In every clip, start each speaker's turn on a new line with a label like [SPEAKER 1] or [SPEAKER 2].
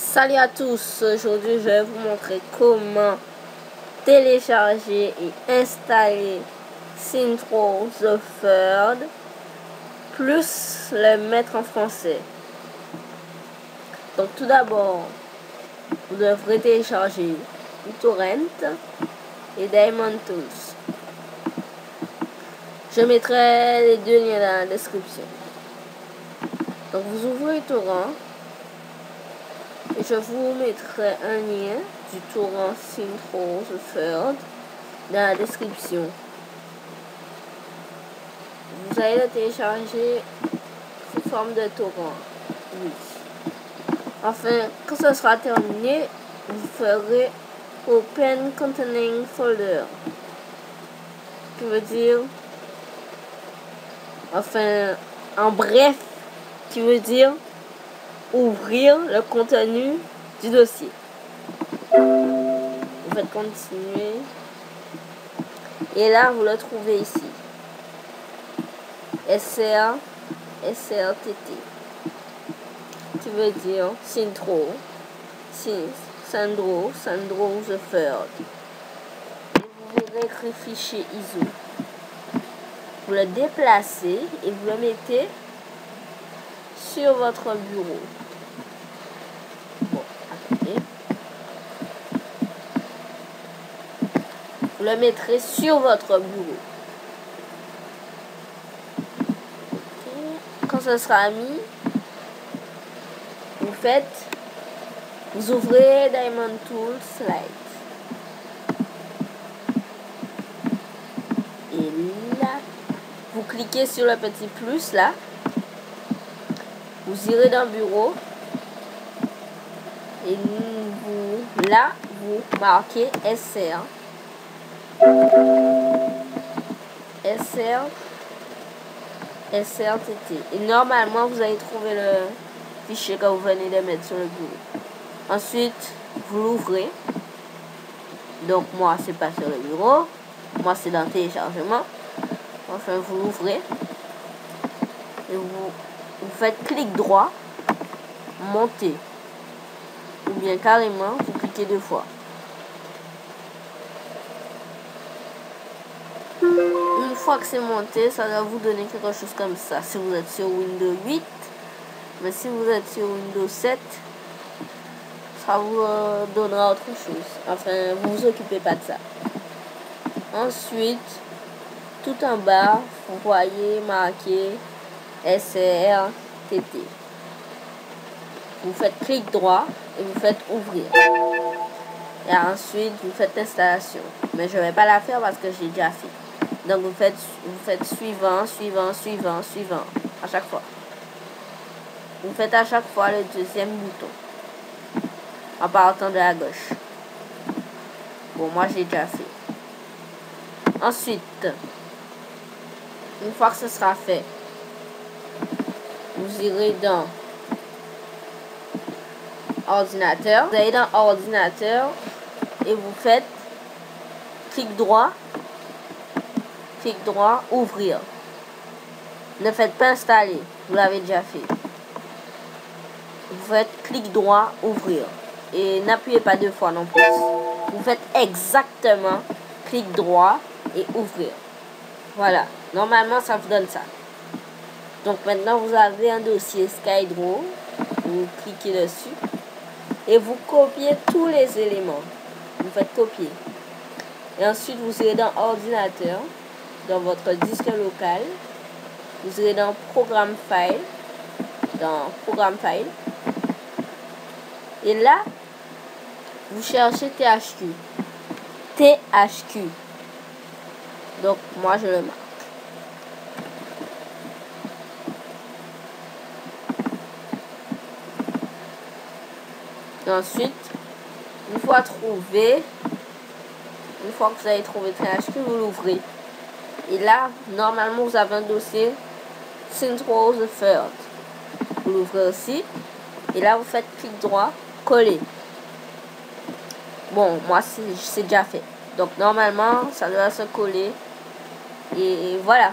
[SPEAKER 1] Salut à tous, aujourd'hui je vais vous montrer comment télécharger et installer Synthro the Third plus le mettre en français. Donc tout d'abord, vous devrez télécharger uTorrent et Diamond Tools. Je mettrai les deux liens dans la description. Donc vous ouvrez uTorrent. Et je vous mettrai un lien du torrent Synthro the Third dans la description. Vous allez le télécharger sous forme de torrent. Oui. Enfin, quand ce sera terminé, vous ferez Open Containing Folder. Qui veut dire, enfin, en bref, qui veut dire ouvrir le contenu du dossier. Vous faites continuer. Et là, vous le trouvez ici. SRTT. Qui veut dire Synthro. Synthro the Third. Et vous verrez écrit fichier ISO. Vous le déplacez et vous le mettez sur votre bureau. Bon, attendez. Vous le mettrez sur votre bureau. Okay. Quand ce sera mis, vous ouvrez Diamond Tools Slide. Et là, vous cliquez sur le petit plus là. Vous irez dans le bureau et vous marquez SRTT. Et normalement, vous allez trouver le fichier que vous venez de mettre sur le bureau. Ensuite, vous l'ouvrez. Donc, moi, c'est pas sur le bureau. Moi, c'est dans le téléchargement. Enfin, vous l'ouvrez. Et vous faites clic droit, monter, ou bien carrément, vous cliquez 2 fois. Une fois que c'est monté, ça va vous donner quelque chose comme ça, si vous êtes sur Windows 8. Mais si vous êtes sur Windows 7, ça vous donnera autre chose. Enfin, vous vous occupez pas de ça. Ensuite, tout en bas, vous voyez marqué SRTT. Vous faites clic droit et vous faites ouvrir. Et ensuite, vous faites l'installation. Mais je ne vais pas la faire parce que j'ai déjà fait. Donc, vous faites suivant à chaque fois. Vous faites à chaque fois le deuxième bouton en partant de la gauche. Bon, moi, j'ai déjà fait. Ensuite, une fois que ce sera fait, vous irez dans ordinateur. Vous allez dans ordinateur et vous faites clic droit, ouvrir. Ne faites pas installer, vous l'avez déjà fait. Vous faites clic droit, ouvrir. Et n'appuyez pas 2 fois non plus. Vous faites exactement clic droit et ouvrir. Voilà, normalement ça vous donne ça. Donc maintenant vous avez un dossier SkyDraw. Vous cliquez dessus et vous copiez tous les éléments. Vous faites copier. Et ensuite vous irez dans ordinateur, dans votre disque local. Vous irez dans programme file. Et là, vous cherchez THQ. Donc moi je le marque. Et ensuite, une fois que vous avez trouvé THQ, vous l'ouvrez. Et là, normalement, vous avez un dossier Synthro the Third. Vous l'ouvrez aussi. Et là, vous faites clic droit, coller. Bon, moi, c'est déjà fait. Donc, normalement, ça doit se coller. Et voilà.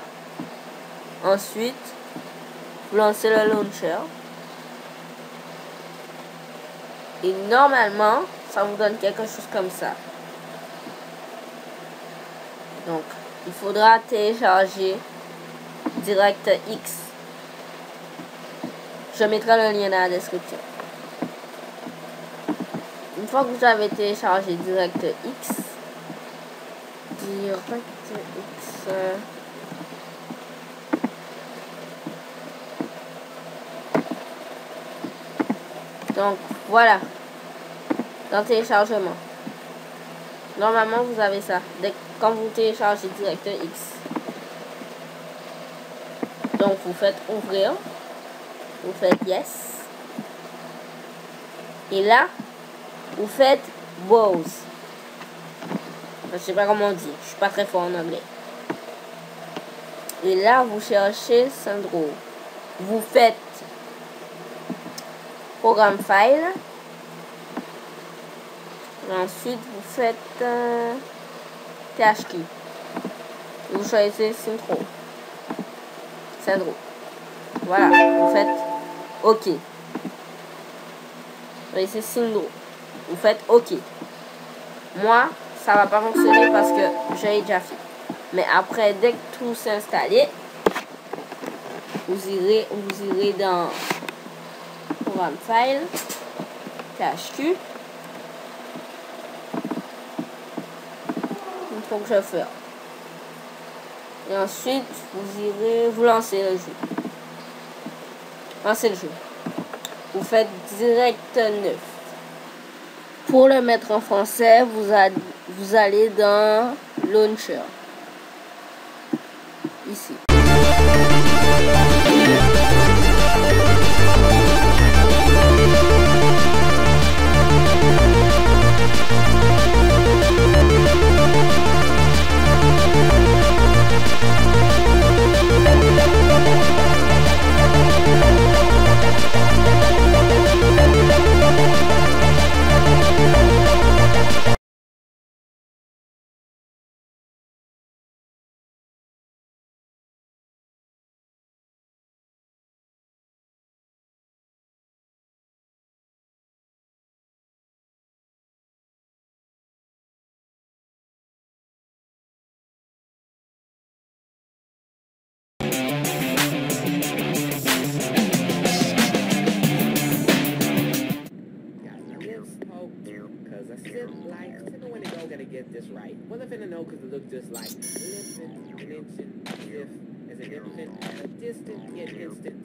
[SPEAKER 1] Ensuite, vous lancez le launcher. Et normalement, ça vous donne quelque chose comme ça. Donc, il faudra télécharger DirectX. Je mettrai le lien dans la description. Une fois que vous avez téléchargé DirectX, donc voilà, dans le téléchargement. Normalement, vous avez ça quand vous téléchargez DirectX. Donc, vous faites ouvrir. Vous faites yes. Et là, vous faites browse. Je sais pas comment on dit. Je suis pas très fort en anglais. Et là, vous cherchez Sandro. Vous faites programme file. Et ensuite, vous faites PHP. Et vous choisissez Sandro. Voilà. Vous faites OK. Vous choisissez Sandro. Vous faites OK. Moi, ça va pas fonctionner parce que j'ai déjà fait. Mais après, dès que tout s'est installé, vous irez dans Programme File, PHP. Il faut que je fasse. Et ensuite, vous lancez le jeu. Lancez le jeu. Vous faites direct 9. Pour le mettre en français, vous allez dans Launcher. Ici.
[SPEAKER 2] Get this right. Well, if in the know, because it looks just like listen, an instant, as if, as an infant, a distant yet instant.